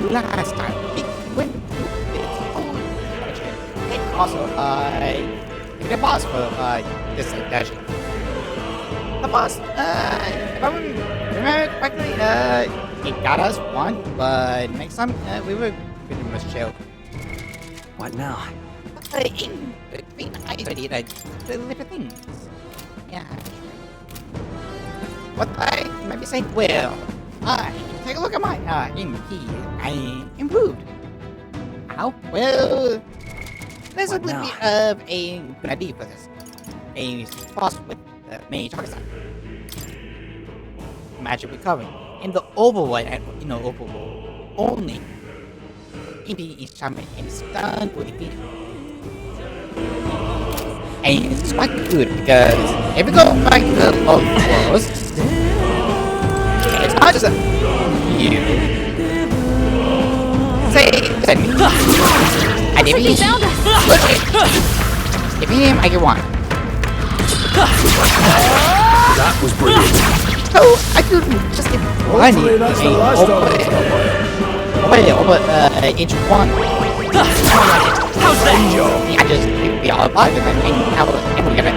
last time we went through this whole dungeon, and also the boss for this dungeon. The boss, if I remember correctly, it got us one, but next time we were pretty much chill. What now? In between, I already the little things. Yeah. What I might be saying, well, take a look at my in here. I improved. How? Well, there's a little bit of a good idea for this. A boss with the mage artisan. Magic recovery. In the overworld and overworld only. Impy is summoned and stunned for defeat. And it's quite good because if you go back to the old worlds, it's not just a you say send me. I defeat him. Defeat him I get one. That was brilliant. So I could just get one over each one. How's that? I just be all alive and how we're gonna.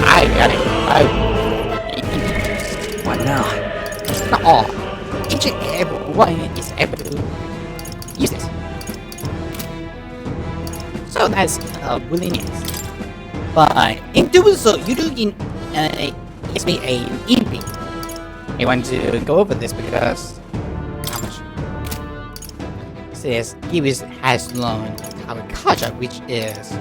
I got it. What now? Not all. Each and every one is able to use this. So that's willingness. But in doing so, you do it's me a EP. I want to go over this because how much? Says he has learned Kaja, which is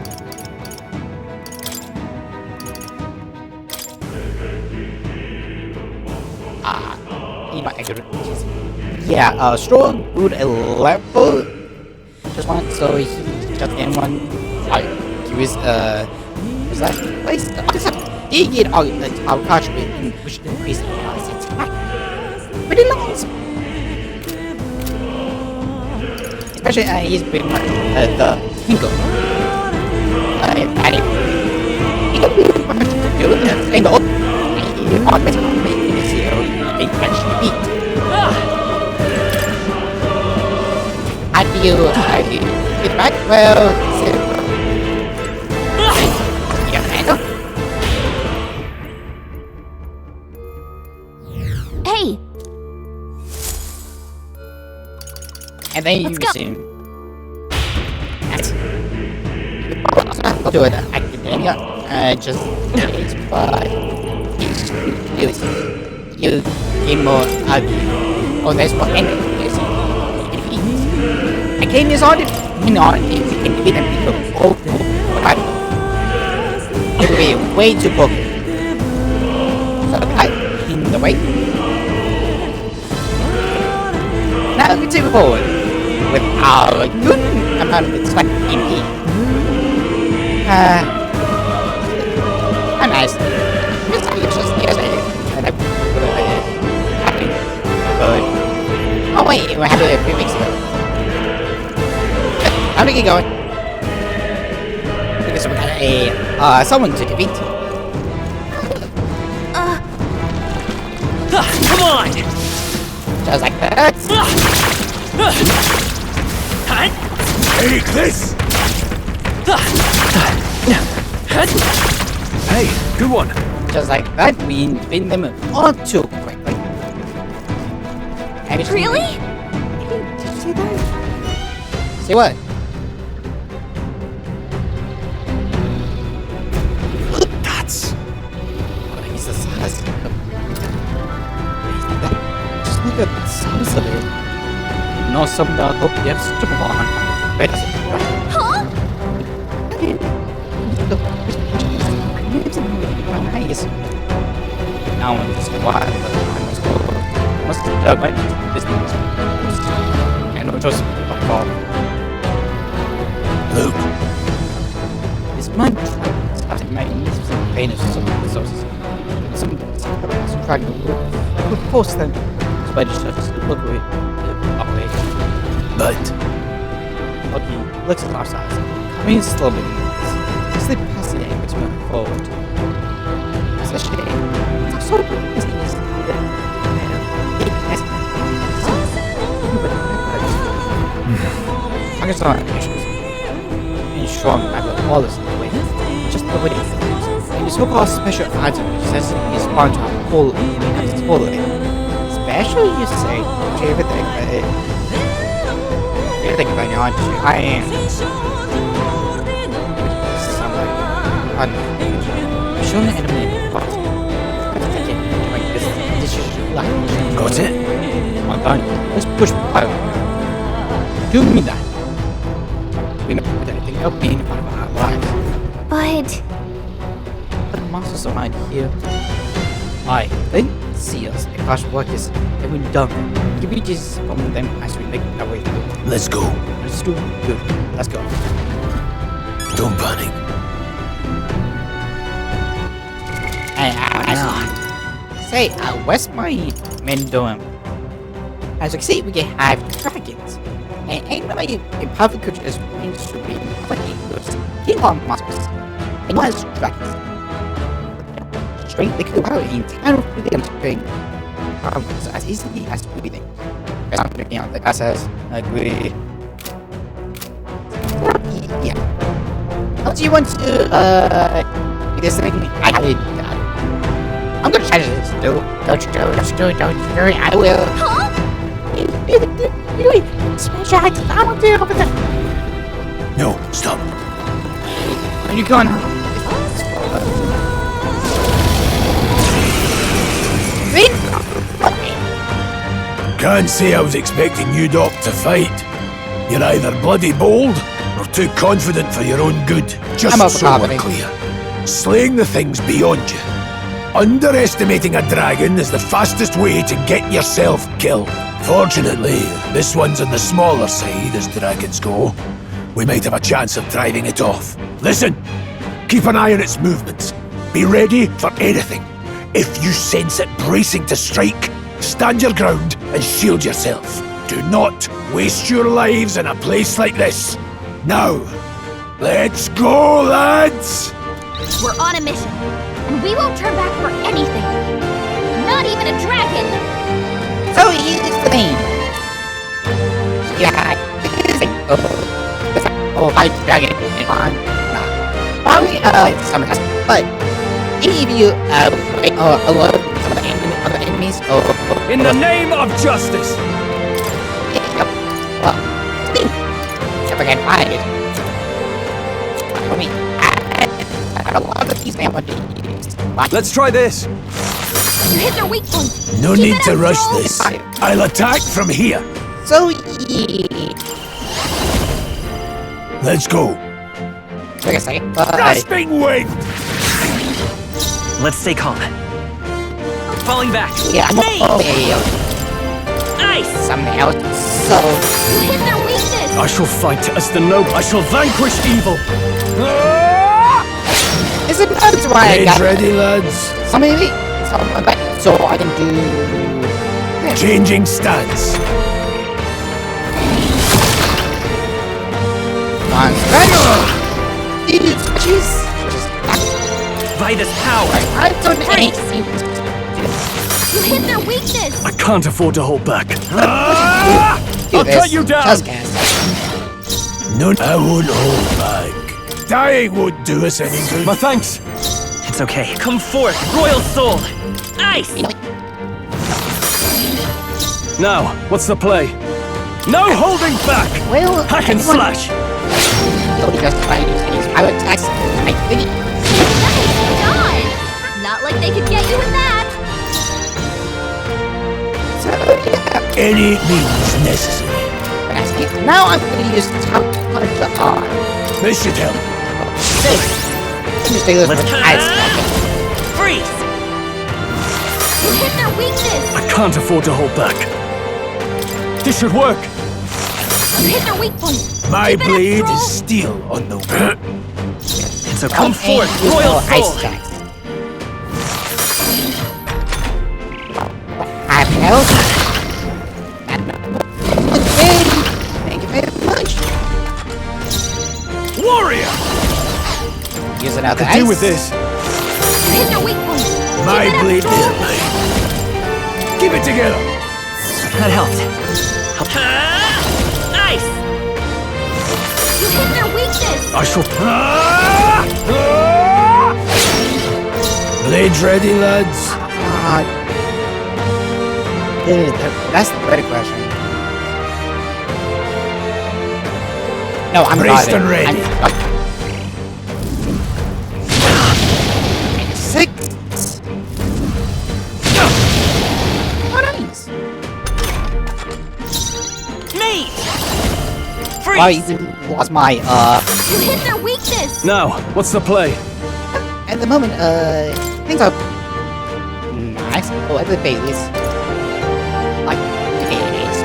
strong good level. Just one, so he just in one. He was was that place? He get our Kaja which increased his attack pretty long. Especially he's been the twinkle. He can be good and old. He always makes a catch beat. I feel get back well. Yeah, handle. Hey. And then you assume I'll do it academia just but you gain more there's more enemies. Academia is on it, you can defeat them people it will be way too broken. So in the way. Now we take it forward with our good amount of its in here. How nice. It's just yesterday. And I happy. Good. Oh wait, we had it a few weeks ago. How did it get going? Because we got someone to defeat. Come on! Just like that. Take this! Hey, good one. Just like that, we defeat them all too quickly. Really? Did you see that? See what? That's he's the size. Just look at the size of it. No, some dog hope you have to move on. Wait a second. Huh? Nice. Now I'm just wild. I must have my business. I know just fall. Luke. This mind started my pain of some resources. Some trying to force them to register to look away. But Okay, looks at our size. I mean, slowly. Slip past the aim to move forward. It's a shame. It's so good. It's strongest on issues. And strong, I will always win. Just the way it feels. And the so-called special item says it is spawned to a full special, you say? Everything, everything going on. I am. Show the enemy in the box. Got it? Well done. Let's push fire. Do me that. We know that anything else being part of our lives. But the monsters around here. They see us across waters and we're done. Give me Jesus from them as we make our way through. Let's go. Let's do good. Let's go. Don't panic. Say, what's my men doing? As you can see, we can have dragons. And anybody in public culture is means to be plenty good. King on monsters. And what is dragons? Strength they could power in town with them strength. As easily as breathing. As I'm looking at the guy says, agree. Yeah. How do you want to, this thing? I'm gonna try this. Don't you do it, I will. Huh? Smash your eyes, I want to over there. No, stop. Where are you going? Can't say I was expecting you, Doc, to fight. You're either bloody bold or too confident for your own good. Just so we're clear. Slaying the things beyond you. Underestimating a dragon is the fastest way to get yourself killed. Fortunately, this one's on the smaller side as dragons go. We might have a chance of driving it off. Listen, keep an eye on its movements. Be ready for anything. If you sense it bracing to strike, stand your ground and shield yourself. Do not waste your lives in a place like this. Now, let's go, lads! We're on a mission, and we won't turn back for anything. Not even a dragon. So here's the thing. Yeah, fight dragon and on. Probably summon us, but any of you alone some of the enemies In the name of justice! Well, if I can find it. I mean, I don't want to use them on the Let's try this. You hit their weak point. No Keep need it to up, rush Joel. this. I'll attack from here. So yeah. Let's go. Like I say, Grasping wind! Let's stay calm. Falling back. yeah, Nice! something else. So You hit their weakness. I shall fight as the noble. I shall vanquish evil. is it that's why I got ready, lads. so maybe so I can do Changing stance. one jeez. By this power! I don't think You hit their weakness. I can't afford to hold back. I'll cut you down. Just cast. No, I won't hold back. Dying won't do us any good. My thanks. It's okay. Come forth, royal soul! Nice! Now, what's the play? No holding back! Well, Hack and slash! Just trying to use pilot attacks. I think Nice done. Not like they could get you with that. so yeah. Any means necessary. Now I'm going to use top punch the arm. This should help. Just take this Let's one. Ice. freeze! You hit their weakness. I can't afford to hold back. This should work. You hit their weak point. My Keep it up, blade Stroll. is steel on the It's okay. Come forth, Use royal more ice soul! attacks. Half health. Thank you very much. warrior. Use another Could ice. do with this. You hit their weak point. My Keep it up, blade, Stroll. dear blade. Keep it together. That helped. Nice! shall... Blades ready, lads? That's the better question. No, I'm Braced not. and ready. Six. Oh, nice. Mate! Well, Freeze! you lost my, You hit their weakness! Now, what's the play? at the moment, things are nice. Oh, I believe Bailey's. Like, Bailey's.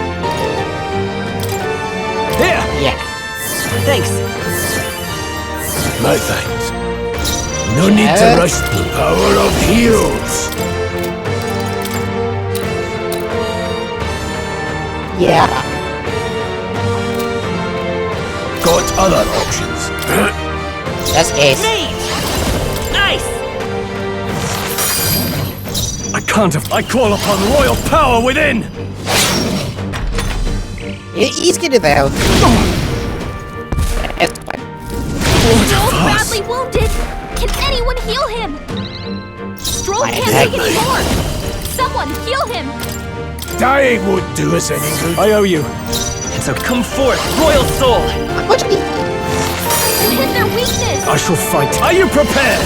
Here! Yeah. Thanks. My thanks. No need to Yes. rush the power of heroes. Yeah. Got other options. That's case. Mate! Nice! I can't have... I call upon royal power within! He's getting there. Stroll's badly wounded! Can anyone heal him? Stroll can't take any more! Someone heal him! Dying won't do us any good. I owe you. And so come forth, royal soul! Unfortunately, You hit their weakness! I shall fight. Are you prepared?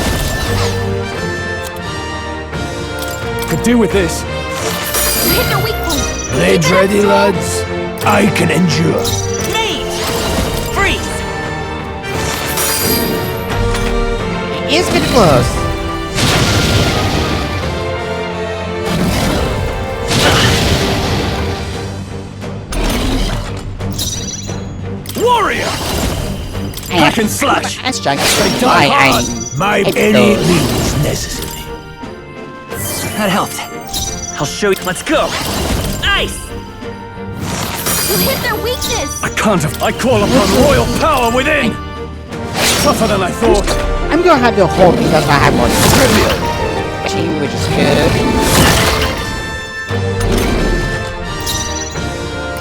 Could do with this. You hit their weak point! Blades Keep it up, ready, Stroll. lads? I can endure. Mate! Freeze! he is getting close. Warrior! Hack and slash! That's junk. die hard. My It's any those. means necessary. That helped. I'll show you. Let's go! Ice! You hit their weakness! I can't have... I call upon royal power within! Tougher than I thought. I'm gonna have to hold because I have more trivia. Which is good.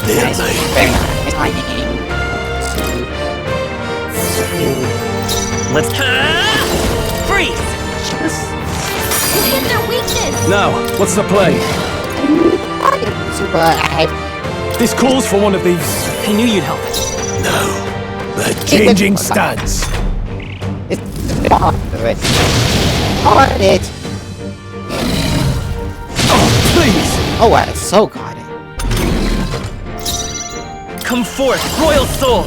They're Nice. mine. Very nice. Timing. Let's... Freeze! You hit their weakness! Now, what's the play? Super. This calls for one of these. I knew you'd help. No. The changing stance. It's on it. On it. Oh, please! Oh, I so got it. Come forth, royal soul!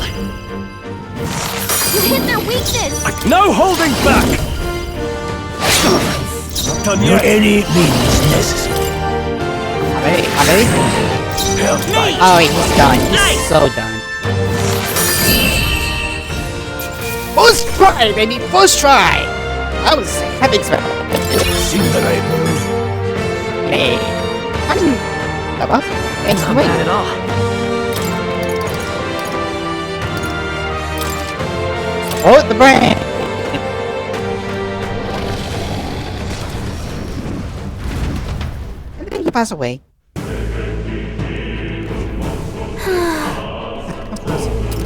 You hit their weakness! No holding back! Not done No yet. any means necessary. I'm ready. Help my Oh, he's done. He's Nice. so done. First try, baby. First try. I was having some. seem the right move. Hey. Come on. Thanks for Not waiting. bad at all. Hold the brand. And then you pass away.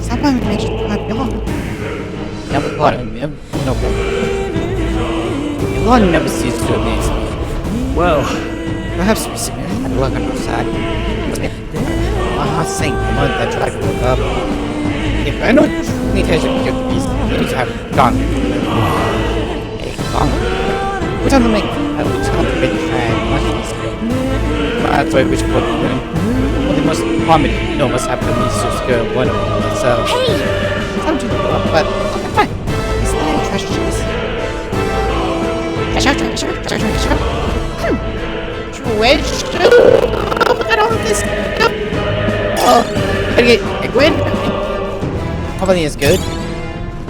Sometimes it makes you quite young. Never got it. No problem. God never ceases to amaze me. Well, Perhaps we submit and work on our side. My heart sank the moment that tried to look up. If I know truly has a good piece, it is have gone. Hey, gone. We're trying to make a complicated plan much easier. That's why which one well, they must comedy, must have the least so skill one of them. So Hey! time to go up, but okay, fine. Is that a treasure chest? Treasure. Treasure. Oh, look at all this stuff. Oh, gotta get a Gwen. Probably is good.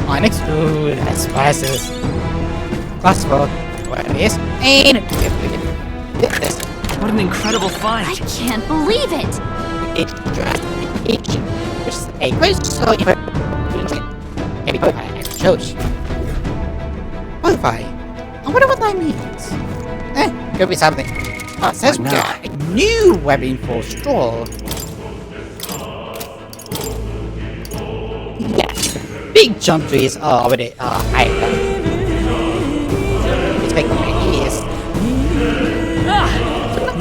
Onyx. Ooh, that's spices. Class 4. What is? And this. what an incredible find. I can't believe it! It's just which is a quiz so you maybe qualify as chose. Qualify. I wonder what that means. Could be something. Oh, it says we got a new webbing for Stroll. Yes. big jump trees over the height. It's like ears.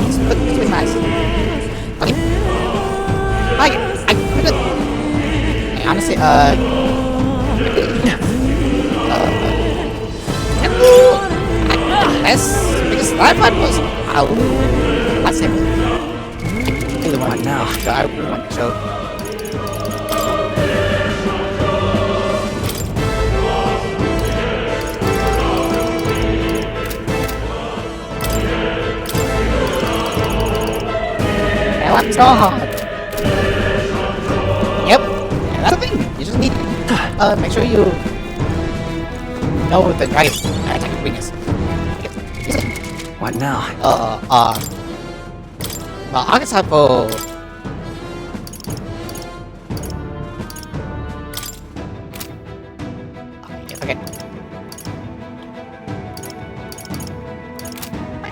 It's really nice. Okay. I couldn't. Honestly, because that one was that's it. The one now. I want to show. That one's so hard. Yep. And that's the thing. You just need to make sure you know the dragon's attack weakness. What now? archetypal. Okay. I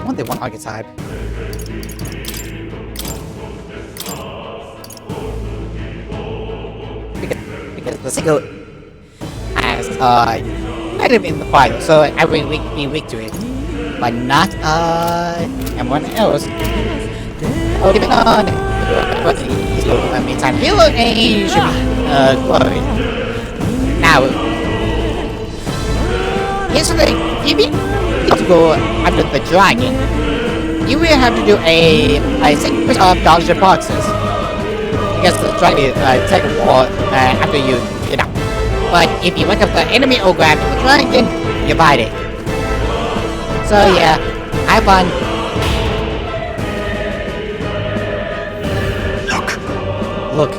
want the one archetype. Because the single has negative in the file, so I will be weak to it. But not everyone else. Oh, depending on what he's doing. I mean, time heal and he should be glowing. Now, here's the thing. If you need to go after the dragon, you will have to do a sequence of dodge boxes. Because the dragon take a wall after you get out. But if you wake up the enemy or grab the dragon, you bite it. So yeah, have fun. Look.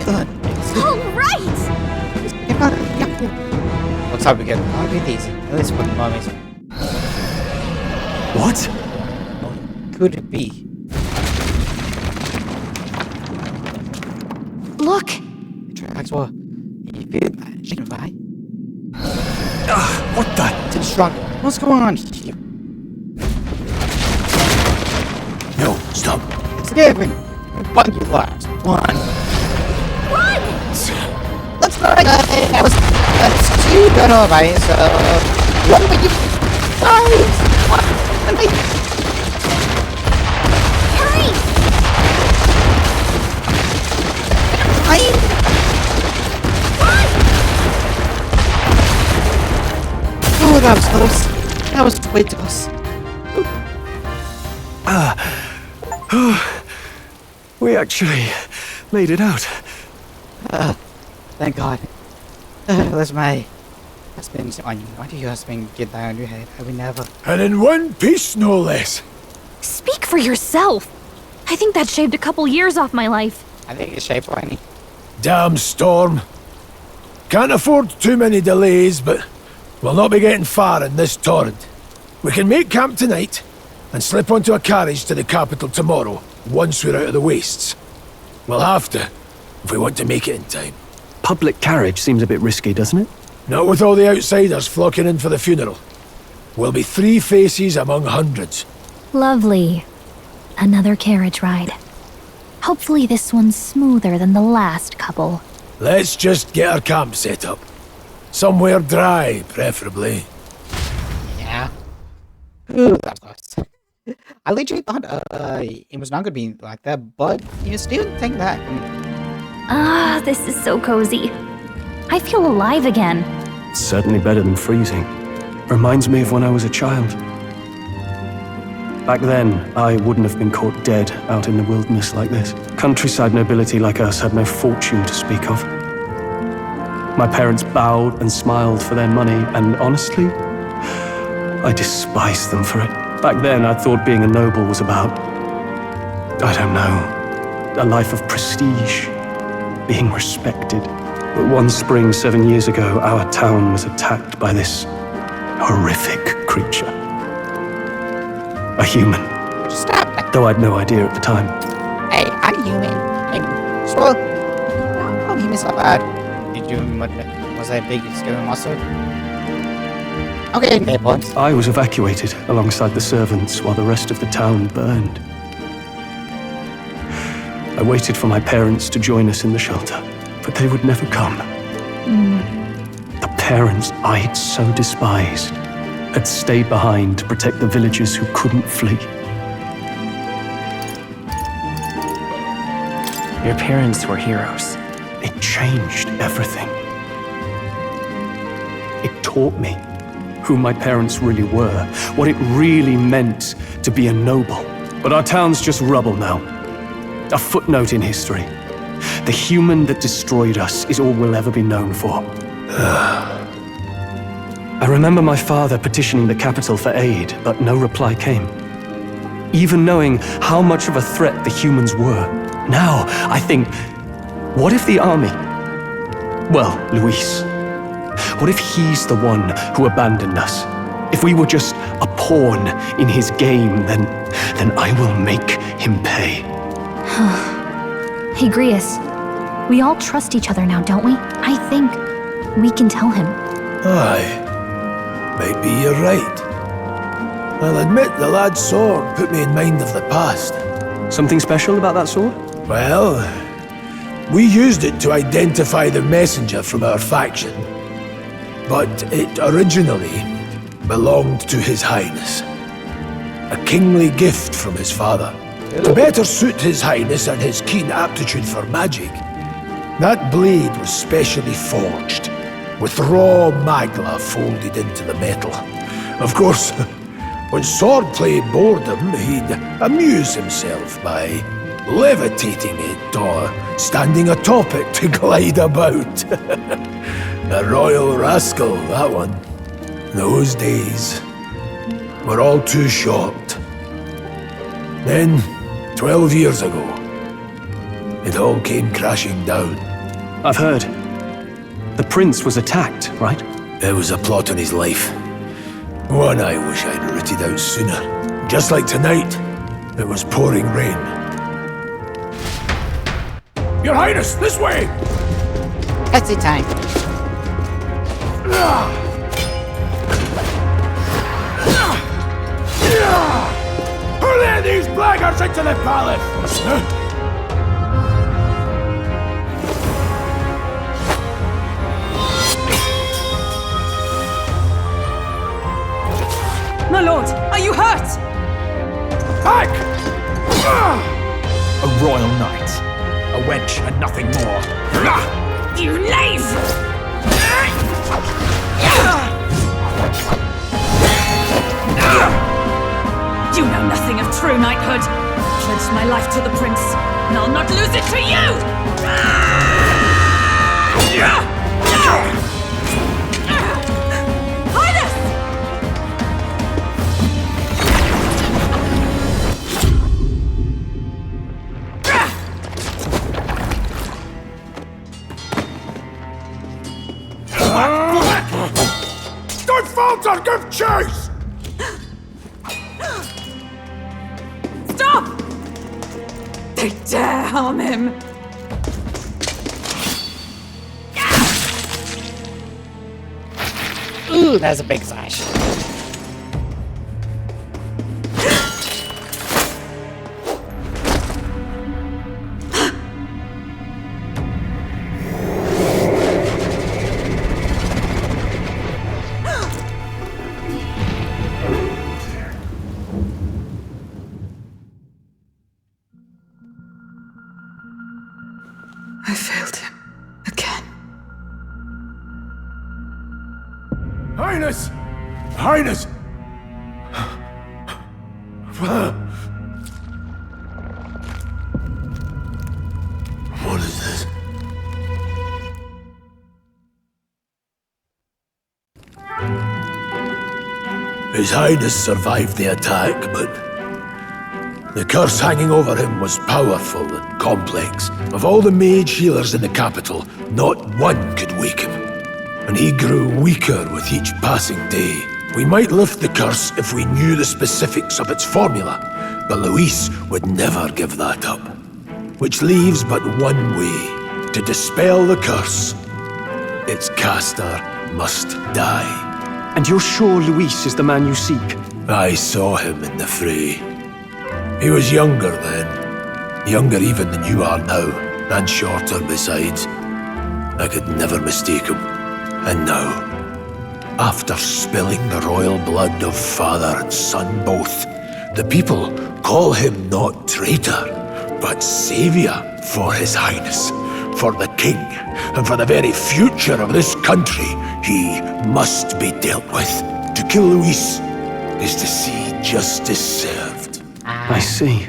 All right. Looks like we get all of these, at least for the moment. What? What could it be? Look. The tracks were. You feel that shaking by? What the? It's strong. What's going on here? No, stop. It's different. Bug you last. One. Run! Let's go. That was too good alright, so what would you guys? Hurry! Oh, that was close. That was way too close. We actually made it out. Thank God. That's my husband's on you. Why do your husband get that on your head? I would never. And in one piece, no less. Speak for yourself. I think that shaved a couple years off my life. I think it's shaped funny. Damn storm. Can't afford too many delays, but we'll not be getting far in this torrent. We can make camp tonight and slip onto a carriage to the capital tomorrow, once we're out of the wastes. We'll have to, if we want to make it in time. Public carriage seems a bit risky, doesn't it? Not with all the outsiders flocking in for the funeral. We'll be 3 faces among hundreds. Lovely. Another carriage ride. Hopefully this one's smoother than the last couple. Let's just get our camp set up. Somewhere dry, preferably. Yeah. Ooh, that was close. I literally thought it was not gonna be like that, but you still think that. Ah, this is so cozy. I feel alive again. It's certainly better than freezing. Reminds me of when I was a child. Back then, I wouldn't have been caught dead out in the wilderness like this. Countryside nobility like us had no fortune to speak of. My parents bowed and smiled for their money, and honestly, I despised them for it. Back then, I thought being a noble was about, I don't know, a life of prestige, being respected. But one spring 7 years ago, our town was attacked by this horrific creature. A human. Stop that. Though I'd no idea at the time. Hey, I'm human. And so, how humans are bad? Did you, was I a big scary monster? Okay, fair point. I was evacuated alongside the servants while the rest of the town burned. I waited for my parents to join us in the shelter, but they would never come. The parents I'd so despised had stayed behind to protect the villagers who couldn't flee. Your parents were heroes. It changed everything. It taught me who my parents really were, what it really meant to be a noble. But our town's just rubble now. A footnote in history. The human that destroyed us is all we'll ever be known for. I remember my father petitioning the capital for aid, but no reply came. Even knowing how much of a threat the humans were. Now, I think, what if the army? Well, Luis. What if he's the one who abandoned us? If we were just a pawn in his game, then I will make him pay. Hey, Grius. We all trust each other now, don't we? I think we can tell him. Aye. Maybe you're right. I'll admit the lad's sword put me in mind of the past. Something special about that sword? Well, we used it to identify the messenger from our faction. But it originally belonged to His Highness. A kingly gift from his father. To better suit His Highness and his keen aptitude for magic, that blade was specially forged, with raw magla folded into the metal. Of course, when swordplay bored him, he'd amuse himself by levitating it or standing atop it to glide about. A royal rascal, that one. Those days were all too short. Then, 12 years ago, it all came crashing down. I've heard. The prince was attacked, right? It was a plot on his life. One I wish I'd rooted out sooner. Just like tonight, it was pouring rain. Your Highness, this way! Taxi time. Who let these blackguards into the palace? My lord, are you hurt? Back! A royal knight. A wench and nothing more. You knave! You know nothing of true knighthood. Pledged my life to the prince, and I'll not lose it to you! Highness! Don't falter! Give chase! Stop! They dare harm him! Ooh, that's a big slash. I failed him. Again. Highness! Highness! What is this? His Highness survived the attack, but the curse hanging over him was powerful and complex. Of all the mage healers in the capital, not one could wake him. And he grew weaker with each passing day. We might lift the curse if we knew the specifics of its formula, but Luis would never give that up. Which leaves but one way to dispel the curse. Its caster must die. And you're sure Luis is the man you seek? I saw him in the fray. He was younger then. Younger even than you are now, and shorter besides. I could never mistake him. And now, after spilling the royal blood of father and son both, the people call him not traitor, but savior for his highness. For the king, and for the very future of this country, he must be dealt with. To kill Luis is to see justice served. I see.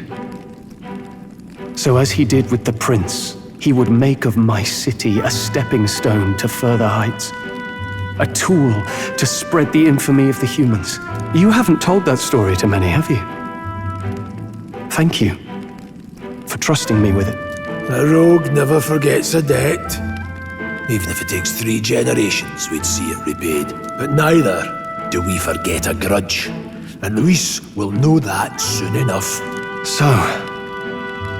So as he did with the prince, he would make of my city a stepping stone to further heights. A tool to spread the infamy of the humans. You haven't told that story to many, have you? Thank you for trusting me with it. A rogue never forgets a debt. Even if it takes 3 generations, we'd see it repaid. But neither do we forget a grudge. And Luis will know that soon enough. So,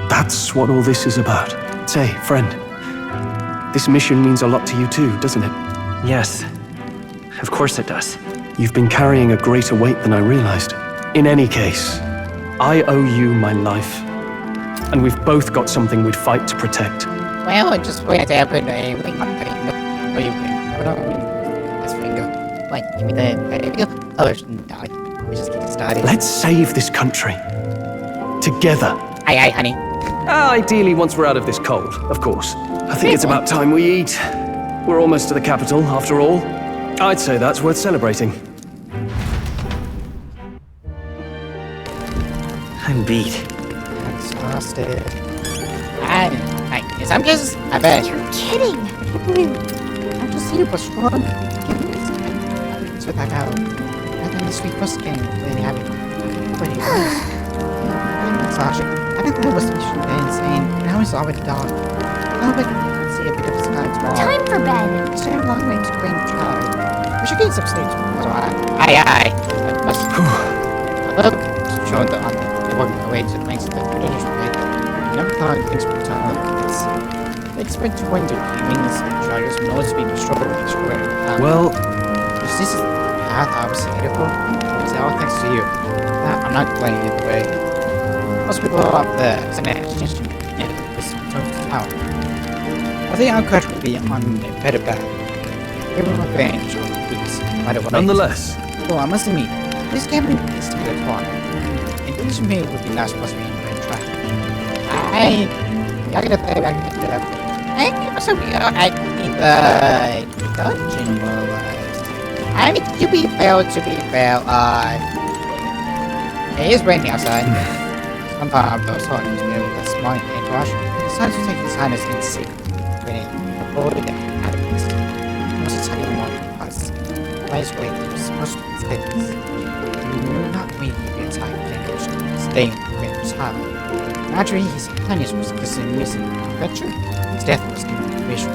that's what all this is about. Say, friend, this mission means a lot to you too, doesn't it? Yes. Of course it does. You've been carrying a greater weight than I realized. In any case, I owe you my life. And we've both got something we'd fight to protect. Well, I just wait to happen. What you put on this finger? Like, give me the other die. We just get started. Let's save this country. Together. Aye, honey. Ideally, once we're out of this cold, of course. I think it's about time we eat. We're almost to the capital, after all. I'd say that's worth celebrating. I'm beat. Exhausted. In some cases, I bet. You're kidding. I'm just super strong. It's without how. I think the sweet first game really happy. Pretty nice. Exhaustion. I think that was insane. Now it's already dark. Oh, but let's see a bit of sky tomorrow. Time for bed. It's a long range green child. We should get some sleep tomorrow. Aye. Must. Look, showing the working away to the makes of the traditional way. Never thought things would turn out like this. It's been 20 humans and chargers knows to be destroyed and destroyed. Well, this is the path I was headed for. It's all thanks to you. I'm not playing it the way. Most people are up there as an extension in this tower. I think our country would be on a better path. Give them a advantage on this, no matter what. nonetheless, Well, I must admit, this game is to get far. And this me would be last supposed to be in track. I gotta get that. I also be I need the dungeon was. I mean, to be fair, it is raining outside. Sometimes those hot to be able to smart and rush. Decided to take his highness in secret. When it avoided the atoms. It was a second one because Vice Way was supposed to be status. We were not waiting to be attacked and staying in the time. Naturally, his highness was dismissing adventure. His death was information.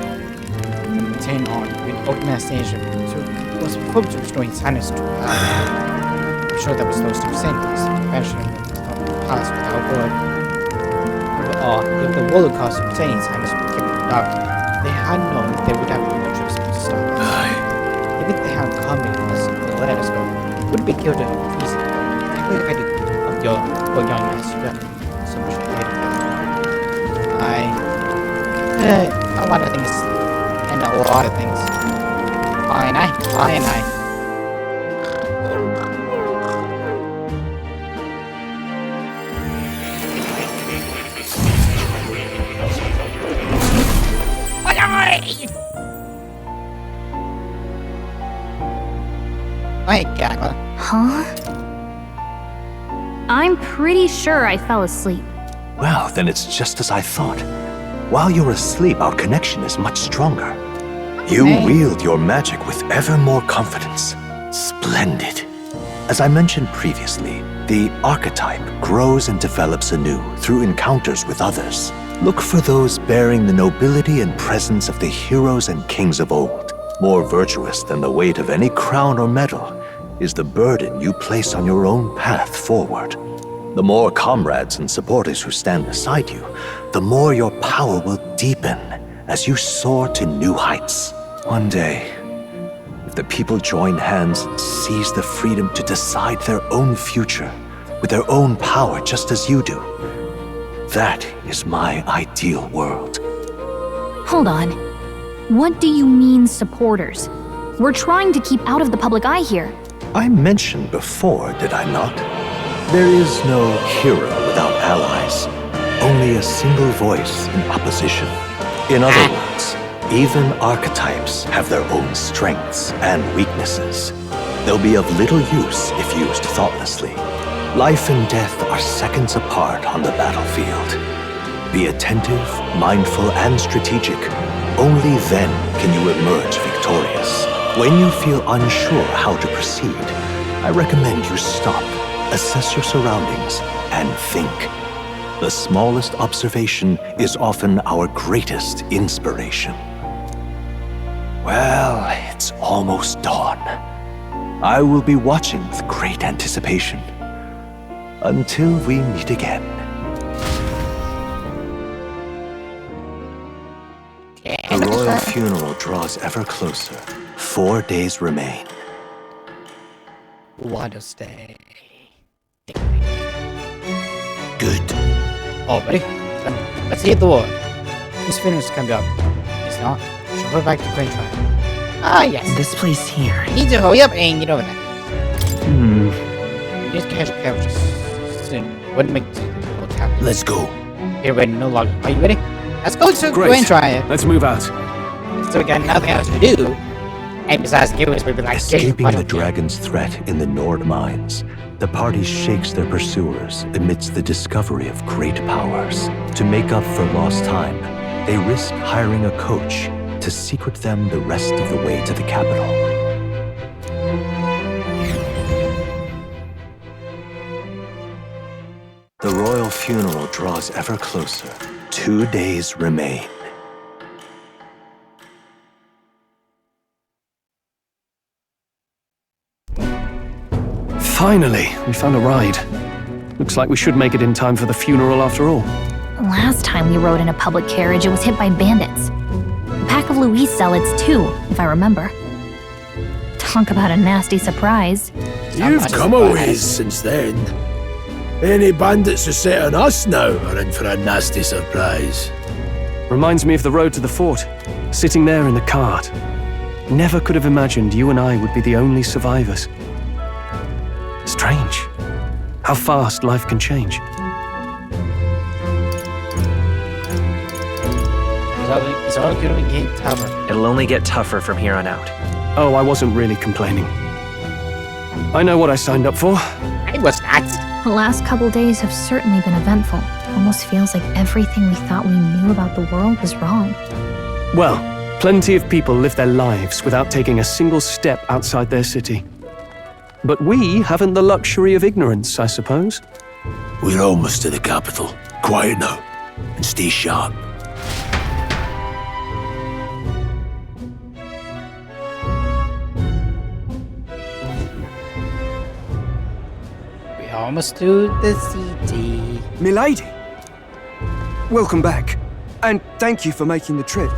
From the turn on with organization, so it was hoped to restore his highness to I'm sure that was those 2 sentences, especially palace without word. If the roller coaster obtained his highness would keep it dark, they had known they would have no trips to stop us. Even if they had come in us to let us go, it would be killed easily. I really had of your young master. So much later. A lot of things, and a lot of things. Fine, I. Wait, Gaggle. Huh? I'm pretty sure I fell asleep. Well, then it's just as I thought. While you're asleep, our connection is much stronger. You wield your magic with ever more confidence. Splendid. As I mentioned previously, the archetype grows and develops anew through encounters with others. Look for those bearing the nobility and presence of the heroes and kings of old. More virtuous than the weight of any crown or medal is the burden you place on your own path forward. The more comrades and supporters who stand beside you, the more your power will deepen as you soar to new heights. One day, if the people join hands and seize the freedom to decide their own future with their own power just as you do, that is my ideal world. Hold on. What do you mean, supporters? We're trying to keep out of the public eye here. I mentioned before, did I not? There is no hero without allies. Only a single voice in opposition. In other words, even archetypes have their own strengths and weaknesses. They'll be of little use if used thoughtlessly. Life and death are seconds apart on the battlefield. Be attentive, mindful, and strategic. Only then can you emerge victorious. When you feel unsure how to proceed, I recommend you stop, assess your surroundings, and think. The smallest observation is often our greatest inspiration. Well, it's almost dawn. I will be watching with great anticipation. Until we meet again. The royal funeral draws ever closer. 4 days remain. What a stay. Good. Oh, buddy. Let's hit the wall. This finish can be up. It's not. Should go back to Queen Tribe. Ah, yes. This place here. You need to hurry up and get over there. Just catch characters soon. Wouldn't make it happen. Let's go. Here, wait, no longer. Are you ready? Let's go to Great. Queen Tribe. Let's move out. So we got nothing else to do. And besides, give us maybe like Escaping the dragon's threat in the Nord mines, the party shakes their pursuers amidst the discovery of great powers. To make up for lost time, they risk hiring a coach to secret them the rest of the way to the capital. The royal funeral draws ever closer. 2 days remain. Finally, we found a ride. Looks like we should make it in time for the funeral after all. Last time we rode in a public carriage, it was hit by bandits. A pack of Louise zealots, too, if I remember. Talk about a nasty surprise. You've come a ways since then. Any bandits who set on us now are in for a nasty surprise. Reminds me of the road to the fort, sitting there in the cart. Never could have imagined you and I would be the only survivors. Strange. How fast life can change. It's all going to get tougher. It'll only get tougher from here on out. Oh, I wasn't really complaining. I know what I signed up for. I was not. The last couple days have certainly been eventful. Almost feels like everything we thought we knew about the world was wrong. Well, plenty of people live their lives without taking a single step outside their city. But we haven't the luxury of ignorance, I suppose. We're almost to the capital. Quiet now, and stay sharp. We're almost to the city. Milady, welcome back, and thank you for making the trip.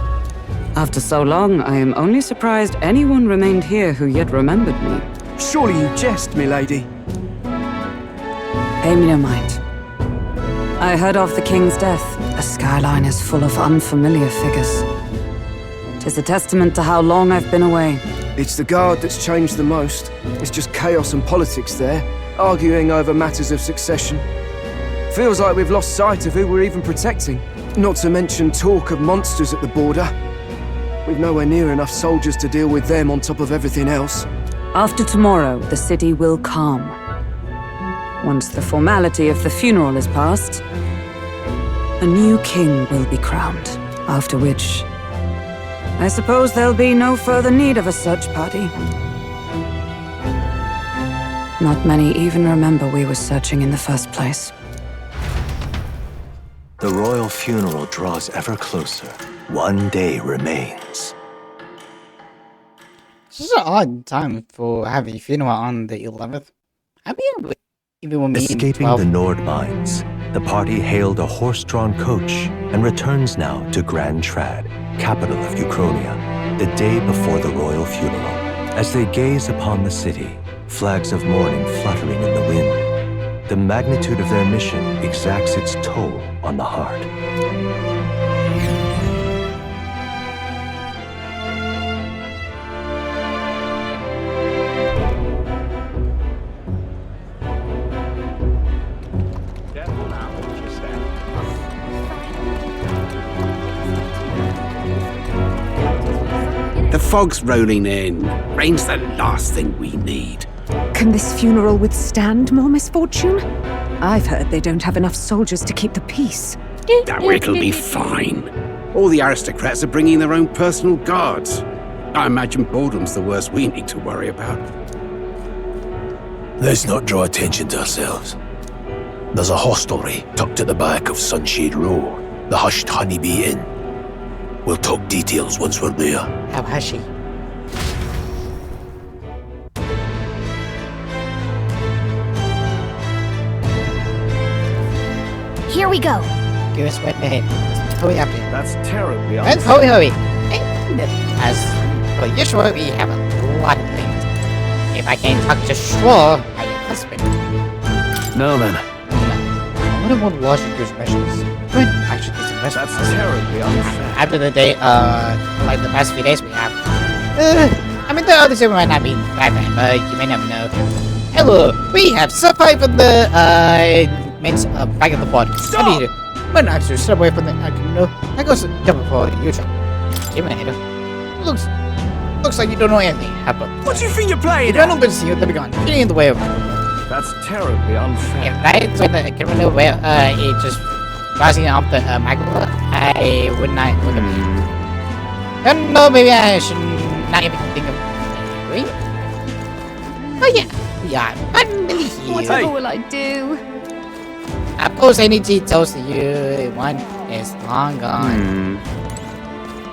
After so long, I am only surprised anyone remained here who yet remembered me. Surely you jest, milady. Pay me no mind. I heard of the king's death. The skyline is full of unfamiliar figures. 'Tis a testament to how long I've been away. It's the guard that's changed the most. It's just chaos and politics there, arguing over matters of succession. Feels like we've lost sight of who we're even protecting. Not to mention talk of monsters at the border. We've nowhere near enough soldiers to deal with them on top of everything else. After tomorrow, the city will calm. Once the formality of the funeral is past, a new king will be crowned, after which I suppose there'll be no further need of a search party. Not many even remember we were searching in the first place. The royal funeral draws ever closer. 1 day remains. This is an odd time for having a funeral on the 11th. I mean, even when Escaping the Nord mines, the party hailed a horse-drawn coach and returns now to Grand Trad, capital of Uchronia, the day before the royal funeral. As they gaze upon the city, flags of mourning fluttering in the wind, the magnitude of their mission exacts its toll on the heart. fog's rolling in. Rain's the last thing we need. Can this funeral withstand more misfortune? I've heard they don't have enough soldiers to keep the peace. Oh, it'll be fine. All the aristocrats are bringing their own personal guards. I imagine boredom's the worst we need to worry about. Let's not draw attention to ourselves. There's a hostelry tucked at the back of Sunshade Row, the Hushed Honeybee Inn. We'll talk details once we're there. How hushy. Here we go. Give us what ahead. Hurry up. That's terribly Let's unfair. hurry. As for usual, we have a lot of things. If I can talk to Shore, my husband. Now then, I wonder what Washington's measures. Good. Actually, some measures. That's terribly unfair. After the day, like the past few days we have. I mean, the other two might not be that bad, but you may never know. Hello, we have survived from the, men's, back of the pod. Stop! What do you do? But not to step away from the, no, that goes double for you, Looks like you don't know anything happened. What do you think you're playing You don't know what's here, they'll be gone. Getting in the way of That's terribly unfair. if that's when the criminal where it just rising up the microphone, I would not look at me. And no, maybe I should not even think of it. Oh yeah, finally here. Whatever will I do? Of course, any details that you want is long gone.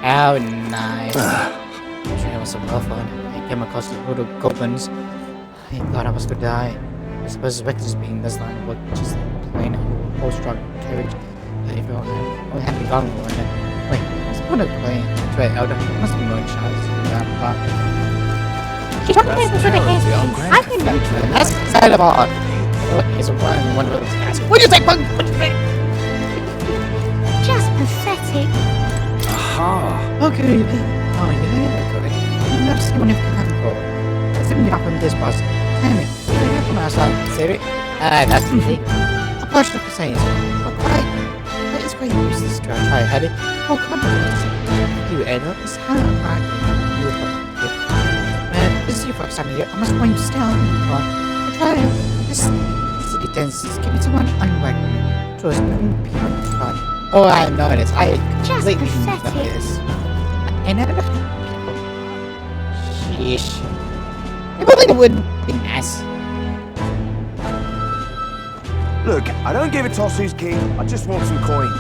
How nice. It was a rough one. I came across the little goblins. I thought I was gonna die. I suppose Victor's being this line of work, just like plain horse-drawn carriage. But if I had gone with it. Wait, I was gonna play Trey Elder. Must be more shots to that part. She told me this was a case. I can do it. That's the side of all. It's a one little task. What do you think, Punk? What do you think? Just pathetic. Aha. Okay. Oh, yeah, good. I've never seen one of you before. Let's see up from this boss. Damn it. I have to myself. Siri. That's the thing. A bunch of saying. But why? That is quite useless to try had it. Oh, come on. You, Edna, is how I'm Man, this is your first time here. I must warn you still. I try. This city tenses give it to one unlikely. Trust me, people. Oh, I know it is. I completely know this. And sheesh. I believe it would be nice. Look, I don't give a toss who's king. I just want some coin.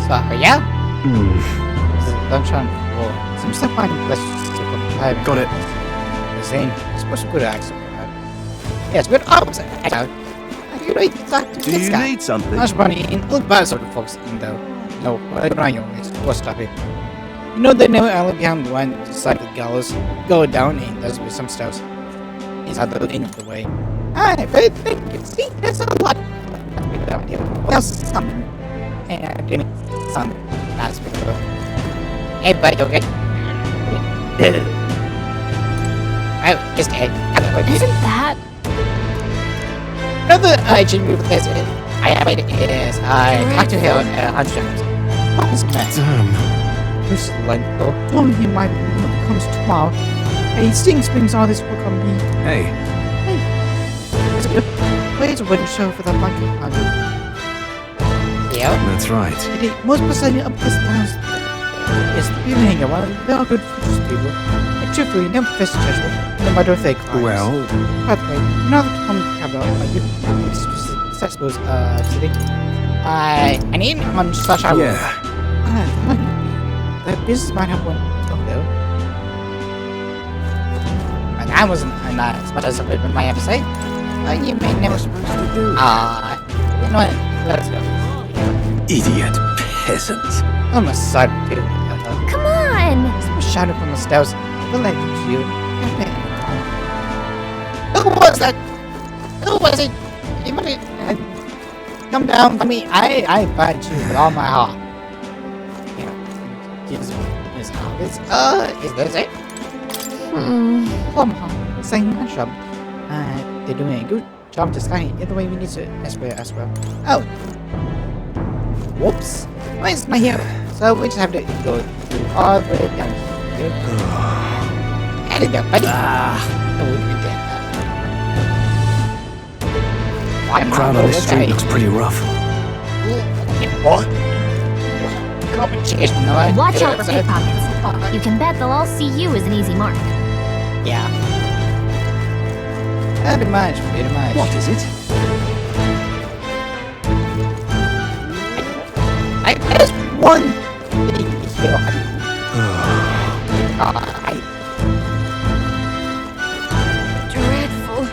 So, yeah? Lunchtime war. Some stuff I can let's just keep on driving. got it. The same. I suppose a good accent. Yes, good opposite. You really talk to Do this you guy. need something? Much money in look bad sort of folks in though. No, I don't know. What's stop it? You know they never alley behind one side of the gallows. Go down and there's be some stuff. It's at the end of the way. I think you see there's a lot down here. Well some and some that's before. Hey buddy, okay? Oh, just Isn't that? Another ancient move this is I have it is I talked to him 100 times. What is that? Damn. This Lento told me my book comes tomorrow. He sings brings all this work on me. Hey, Is it good? Where's a wedding show for the blanket hundred? Yeah. that's right. It is most presenting up this town. It's the people hanging around. They are good for those people. And truthfully, never face judgment, no matter if they cry. Well, By the way, now that I'm capital, I suppose, city. I need one such I will. yeah. The business might have one though. And I wasn't as much as I might have to say. You may never supposed to do. You know what? Let's go. Idiot peasant. I'm a side of people. Come on! Someone shouted from the stairs. The lady to you. Who was that? Who was it? You might come down for me. I fight you with all my heart. Yeah. Is this it? Plum saying my job. They're doing a good job disguising. Either way, we need to escort as well. Oh. Whoops. Where's my hero? So we just have to go through all the way down. dude. There you go, buddy. The crowd on this street looks pretty rough. What? Watch out for pickpockets. You can bet they'll all see you as an easy mark. Yeah. Pretty much. What is it? I just one thing here. Dreadful.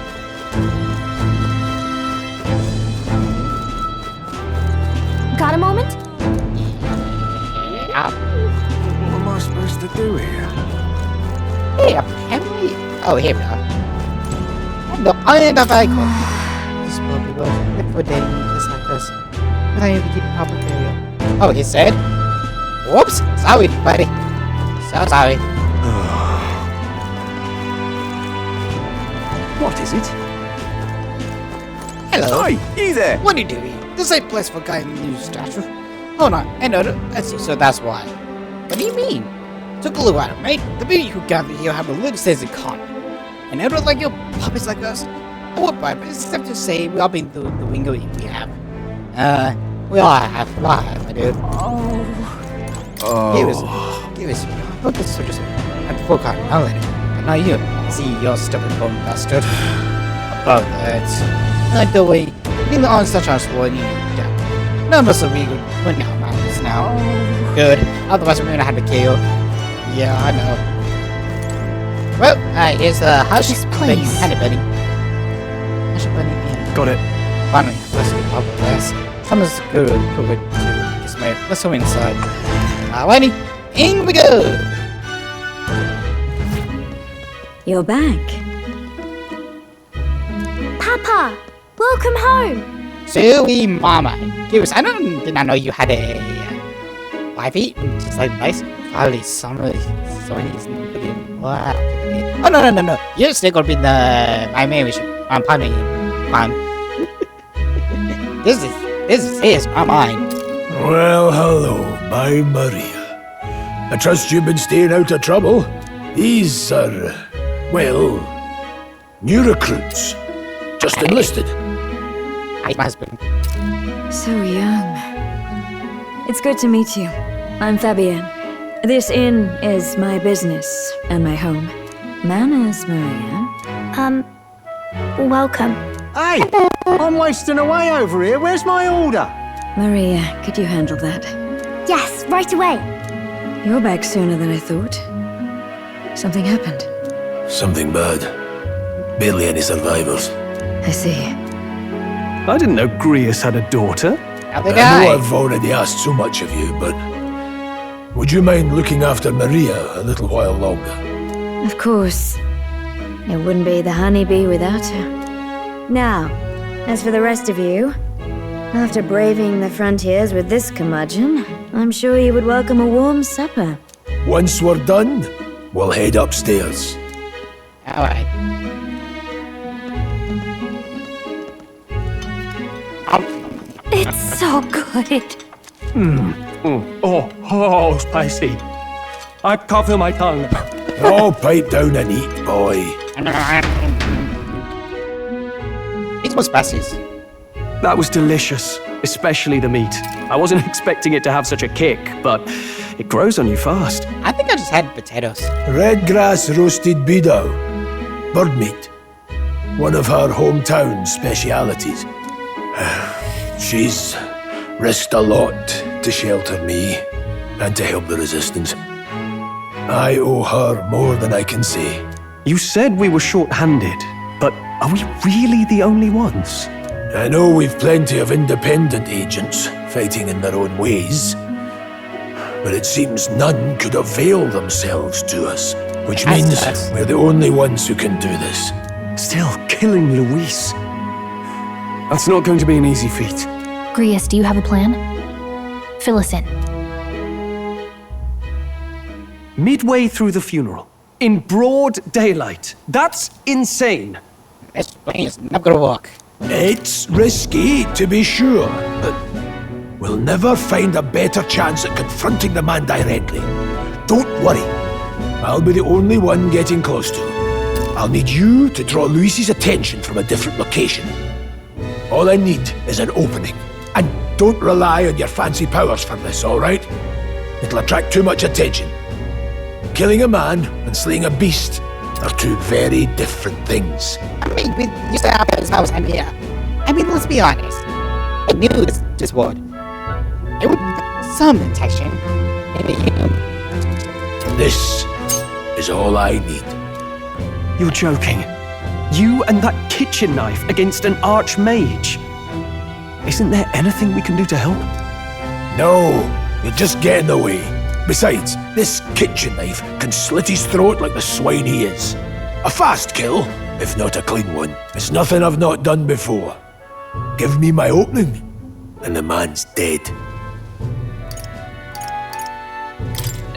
Got a moment? What am I supposed to do here? Hey, apparently. Oh, here we are. No, I am a vehicle. This will be worth liquidating just like this. But I need to keep proper area. Oh, he said. Whoops. Sorry, buddy. So sorry. What is it? Hello. Hey, you there? What are you doing? This ain't place for a guy in the new statue. Oh no, I know. I see. So that's why. What do you mean? Took a look at it, mate. The beauty who gathered here have a little sense of economy. And I don't like your puppets like us. I would buy, but it's except to say we all been the wingo we have. We all have, my dude. Give us. Look at this. I'm full card. I'll let it. And now you. See your stupid bum bastard. About that. Not the way. Being the on such as one you down. None of us are really good. But now, madness now. Good. Otherwise, we're gonna have to kill. Yeah, I know. Well, here's the hush. This place. Honey bunny. Hush bunny. Yeah. Got it. Finally, let's get up with this. Someone's good to dismay. Let's go inside. Lenny, in we go. You're back. Papa, welcome home. Silly mama. Curious, did not know you had a wifey. Just like nice. Probably somebody's what? Oh no. You're still gonna be my marriage. I'm punning you. This is my mind. Well, hello, my Maria. I trust you've been staying out of trouble. These are, well, new recruits. Just enlisted. My husband. So young. It's good to meet you. I'm Fabienne. This inn is my business and my home. Manners, Maria. Welcome. Hey, I'm wasting away over here. Where's my order? Maria, could you handle that? Yes, right away. You're back sooner than I thought. Something happened. Something bad. Barely any survivors. I see. I didn't know Grius had a daughter. I know I've already asked so much of you, but would you mind looking after Maria a little while longer? Of course. It wouldn't be the honeybee without her. Now, as for the rest of you, after braving the frontiers with this curmudgeon, I'm sure you would welcome a warm supper. Once we're done, we'll head upstairs. Alright. It's so good. Oh, spicy. I can't feel my tongue. Oh, pipe down and eat, boy. It was spices. That was delicious, especially the meat. I wasn't expecting it to have such a kick, but it grows on you fast. I think I just had potatoes. Red grass roasted bidao. Bird meat. One of her hometown specialities. She's risked a lot to shelter me and to help the resistance. I owe her more than I can say. You said we were short-handed, but are we really the only ones? I know we've plenty of independent agents fighting in their own ways, but it seems none could avail themselves to us, which means we're the only ones who can do this. Still, killing Luis. That's not going to be an easy feat. Grius, do you have a plan? Fill us in. Midway through the funeral, in broad daylight. That's insane. This plane is not gonna work. It's risky, to be sure, but we'll never find a better chance at confronting the man directly. Don't worry. I'll be the only one getting close to him. I'll need you to draw Luis's attention from a different location. All I need is an opening. And don't rely on your fancy powers for this, alright? It'll attract too much attention. Killing a man and slaying a beast are two very different things. I mean, we used to have his house and here. I mean, let's be honest. I knew this would. It would put some intention in the human. This is all I need. You're joking. You and that kitchen knife against an archmage. Isn't there anything we can do to help? No, you'll just get in the way. Besides, this kitchen knife can slit his throat like the swine he is. A fast kill, if not a clean one. It's nothing I've not done before. Give me my opening, and the man's dead.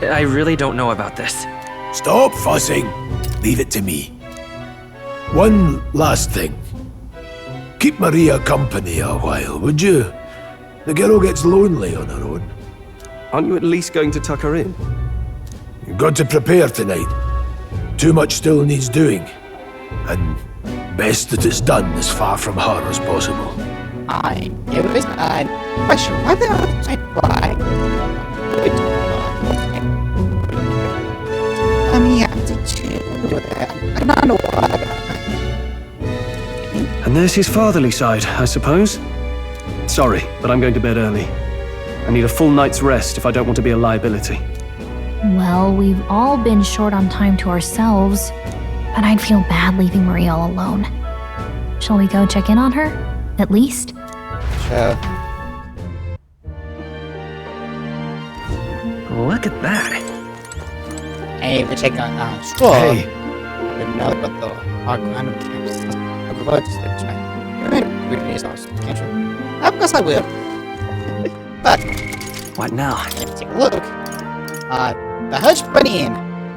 I really don't know about this. Stop fussing. Leave it to me. One last thing. Keep Maria company a while, would you? The girl gets lonely on her own. Aren't you at least going to tuck her in? You've got to prepare tonight. Too much still needs doing. And best that it's done as far from her as possible. I give this a question. Why the hell did I cry? I mean, I have to do that. I don't know why. And there's his fatherly side, I suppose. Sorry, but I'm going to bed early. I need a full night's rest if I don't want to be a liability. Well, we've all been short on time to ourselves, but I'd feel bad leaving Maria all alone. Shall we go check in on her? At least? Sure. Look at that. Hey, we check on store. Hey. No, but the Arcana camps. I prefer to stay tonight. You made a good resource, can't you? Of course I will. But What now? let's take a look. The Hush Bunny Inn.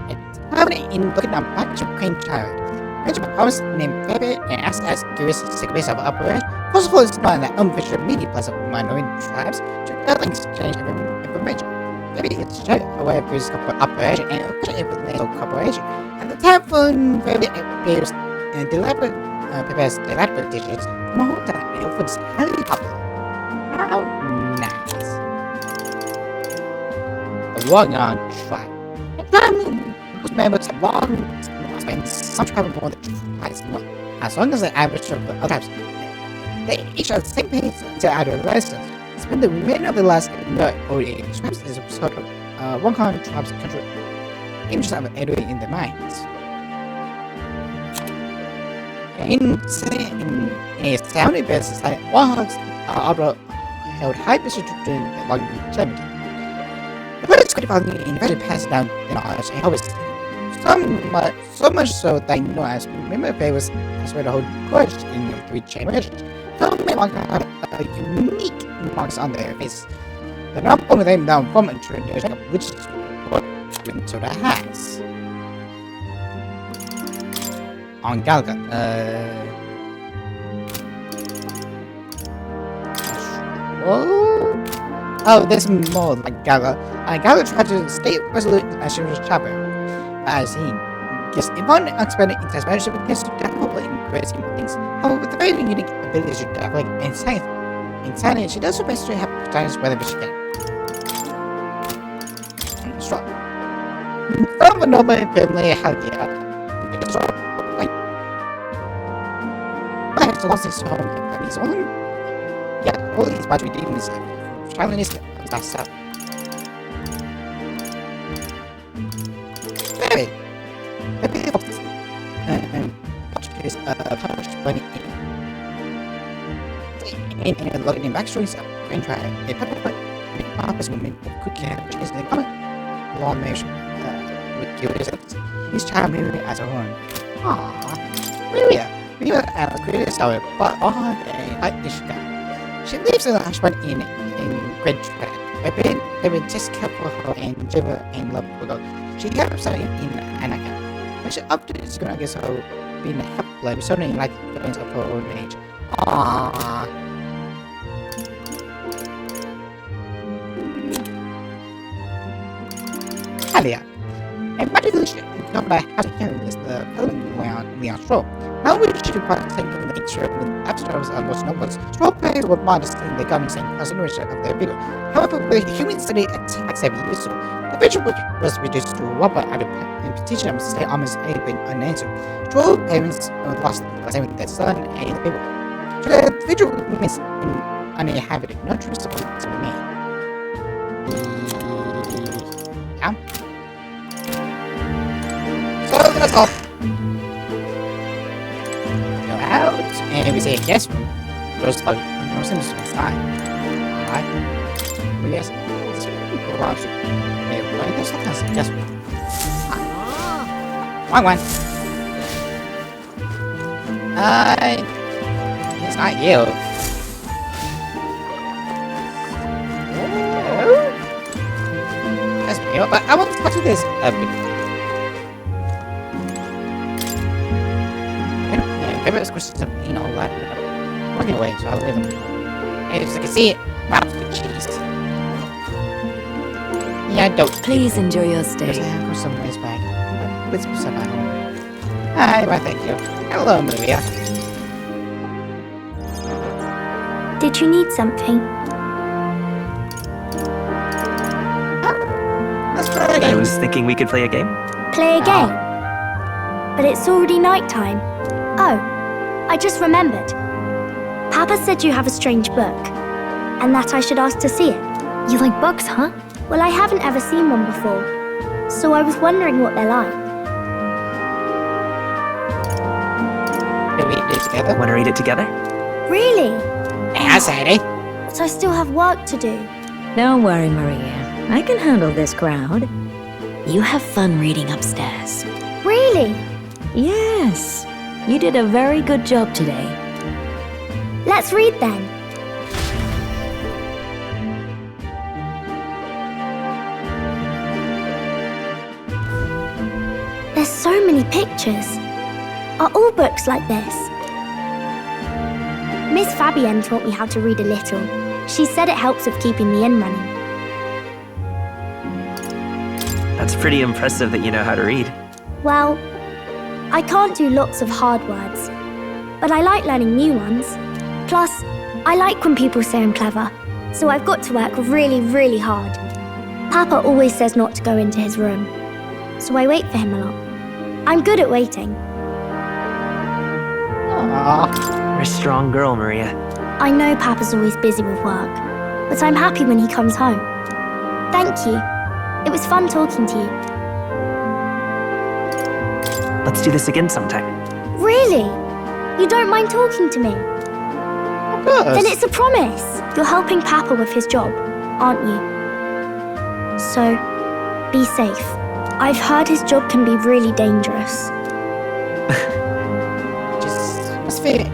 It's permanent in looking at back to Queen Child. Mention my promise named Pepe and asked us curious to base of operation. Possible is not that unofficial media plus of minority tribes to exchange information. Maybe it's shared away of this operation and official international corporation. And the telephone very appears and deliberate prepares deliberate digits. More time and it's highly popular. How nice. The wrong on track. Most members have long spent some travel more than twice more. As long as the average of the other types, they each have the same pace to either residence. Spend the remainder of the last old age. Perhaps is a sort of one kind of tribes control images of entering in their minds. In a sounding based society, one opera held high position during the longevity. The words could have been invented passed down in knowledge and always so much so that I know as remember there was where the whole courage in the 3 generations. Some may want to have a unique marks on their face. They're not pulling them down from a tradition, which is what Minnesota has. On Galga, oh, there's more like Gala. Gala tried to stay resolute as she was trapping. As he gives important unexpected intervention begins to dabble in crazy things. However, with a very unique ability to dabble in insanity, she does her best to have times whenever she can. Strong. From a normal family, healthier. It's all like. But I have to lose his home and his own. Yeah, all these bad demons are challenging that's up. Very. Very opposite. And is punished by the in looking in backstories of Green Tribe, a public office woman could care, which is the common law measure with curious. His child Mary as a horn. Aww. Maria created a story, but all day like this guy. She lives in a husband in Great Tribe. They've been just careful her and Jiva and love with her. She helps her in Anaka. When she up to this gonna get her being helped like certainly like the of her own age. Aww. Alia. A magical ship governed by House of Kings, the Leon Stroll. Now we should partake in the nature of the upstairs of most nobles. Stroll pay with modest in the government's consideration of their vigor. However, with human study attacks heavy use, the vigor was reduced to one point out of petition to stay almost anything unanswered. Stroll parents lost their son and the vigor. So the vigor remains uninhabited, no trace of it to remain. Yeah. So let's go. Go out, and we say yes. First of all, no seems to be fine. Alright. Well, yes. Go out. Maybe there's something yes. One. It's not you. That's me, but I want to do this. Favorite questions of like working away, so I'll leave them. And as you can see, wow, good cheese. Yeah, I don't. Please enjoy your stay. There's a handful some ways back. With some stuff at home. Hi, why thank you. Hello, Maria. Did you need something? Let's play a game. I was thinking we could play a game. Play a game? But it's already nighttime. Oh, I just remembered. Papa said you have a strange book, and that I should ask to see it. You like books, huh? Well, I haven't ever seen one before, so I was wondering what they're like. Can we read it together? Want to read it together? Really? Yeah, Sadie. But I still have work to do. Don't worry, Maria. I can handle this crowd. You have fun reading upstairs. Really? Yes. You did a very good job today. Let's read then. There's so many pictures. Are all books like this? Miss Fabienne taught me how to read a little. She said it helps with keeping the inn running. That's pretty impressive that you know how to read. Well, I can't do lots of hard words, but I like learning new ones. Plus, I like when people say I'm clever, so I've got to work really, really hard. Papa always says not to go into his room, so I wait for him a lot. I'm good at waiting. Aww. You're a strong girl, Maria. I know Papa's always busy with work, but I'm happy when he comes home. Thank you. It was fun talking to you. Let's do this again sometime. Really? You don't mind talking to me? Of course. Then it's a promise. You're helping Papa with his job, aren't you? So, be safe. I've heard his job can be really dangerous. Just must be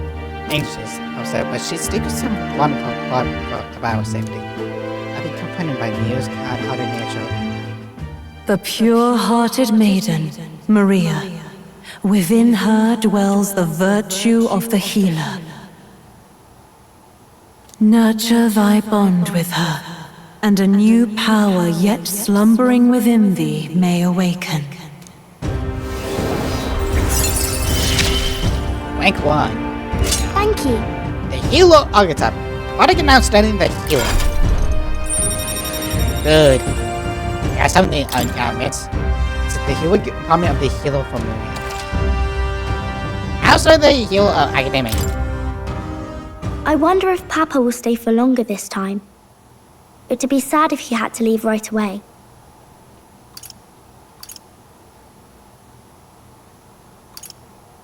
anxious, also, but she's still some one about our safety. I've been complaining by news and how the nature. The pure-hearted maiden, Maria. Within her dwells the virtue of the healer. Nurture thy bond with her, and a new power yet slumbering within thee may awaken. Rank 1. Thank you. The Healer Archetype. What are you now studying the Healer? Good. Yeah, something on our midst. It's the Healer Department of the Healer from Maria. Also the Healer Academy. I wonder if Papa will stay for longer this time. It'd be sad if he had to leave right away.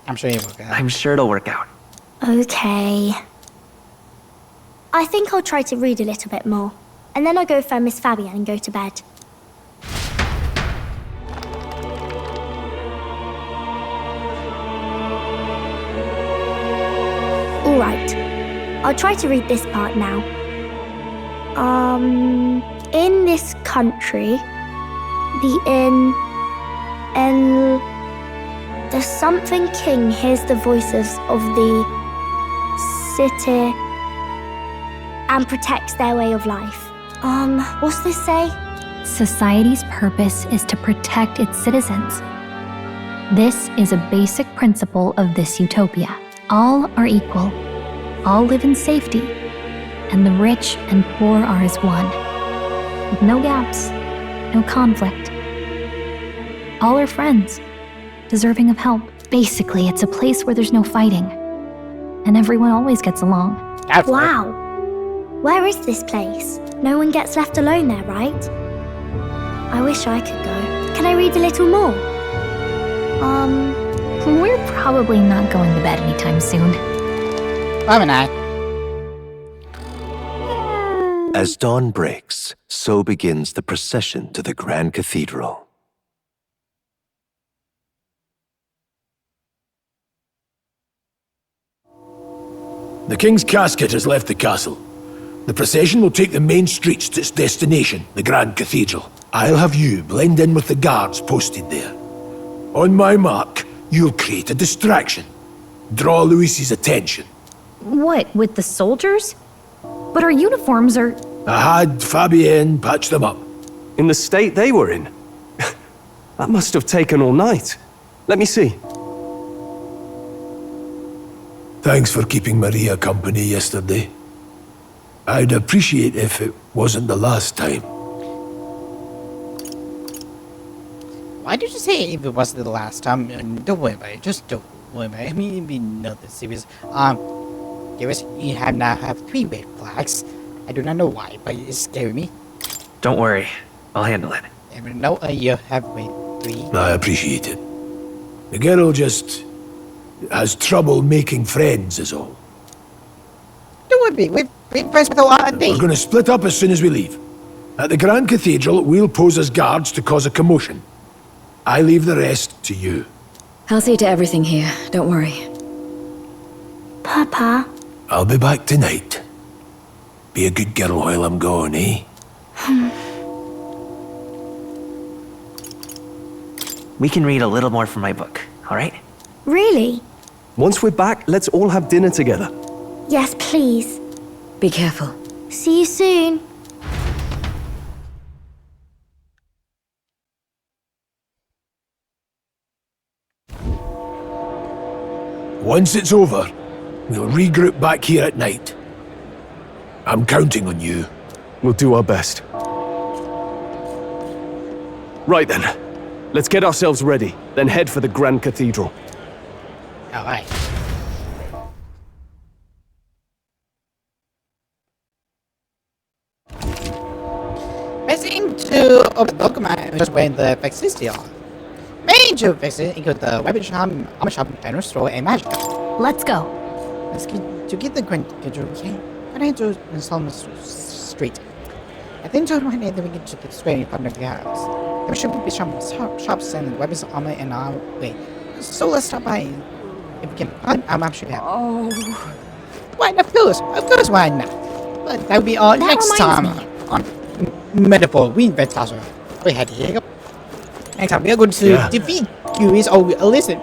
I'm sure it will go. I'm sure it'll work out. Okay. I think I'll try to read a little bit more, and then I'll go find Miss Fabienne and go to bed. Alright, I'll try to read this part now. In this country, the something king hears the voices of the city and protects their way of life. What's this say? Society's purpose is to protect its citizens. This is a basic principle of this utopia. All are equal, all live in safety, and the rich and poor are as one, with no gaps, no conflict. All are friends, deserving of help. Basically, it's a place where there's no fighting, and everyone always gets along. Wow. Where is this place? No one gets left alone there, right? I wish I could go. Can I read a little more? We're probably not going to bed anytime soon. I'm not. As dawn breaks, so begins the procession to the Grand Cathedral. The King's casket has left the castle. The procession will take the main streets to its destination, the Grand Cathedral. I'll have you blend in with the guards posted there. On my mark, you'll create a distraction. Draw Luis's attention. What, with the soldiers? But our uniforms are... I had Fabienne patch them up. In the state they were in? That must have taken all night. Let me see. Thanks for keeping Maria company yesterday. I'd appreciate if it wasn't the last time. Why did you say if it wasn't the last time? Don't worry about it. Just don't worry about it. I mean, it'd be nothing serious. Garrus, you now have 3 red flags. I do not know why, but it's scaring me. Don't worry. I'll handle it. Even though you have red 3. I appreciate it. The girl just has trouble making friends is all. Don't worry, we've been friends with a lot of days. We're going to split up as soon as we leave. At the Grand Cathedral, we'll pose as guards to cause a commotion. I leave the rest to you. I'll see to everything here, don't worry. Papa? I'll be back tonight. Be a good girl while I'm gone, eh? We can read a little more from my book, alright? Really? Once we're back, let's all have dinner together. Yes, please. Be careful. See you soon. Once it's over, we'll regroup back here at night. I'm counting on you. We'll do our best. Right then. Let's get ourselves ready, then head for the Grand Cathedral. Alright. Missing to open the document just when the fixes still on. Major fixes include the weapon shop, armor shop, general store, and magic. Let's go. Let's get to get the Grand Cathedral. I need to install the street. I think to right now that we get to the square in front of the house. There should be some shops and weapons, armor, and our way. So let's stop by. If we can find our map should have. Oh. Why, of course, why not? But that'll be all next time on Metaphor ReFantazio. We had here. Next time we are going to defeat Curious or listen.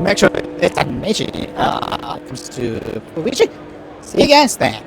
Make sure that animation comes to fruition. See you guys then.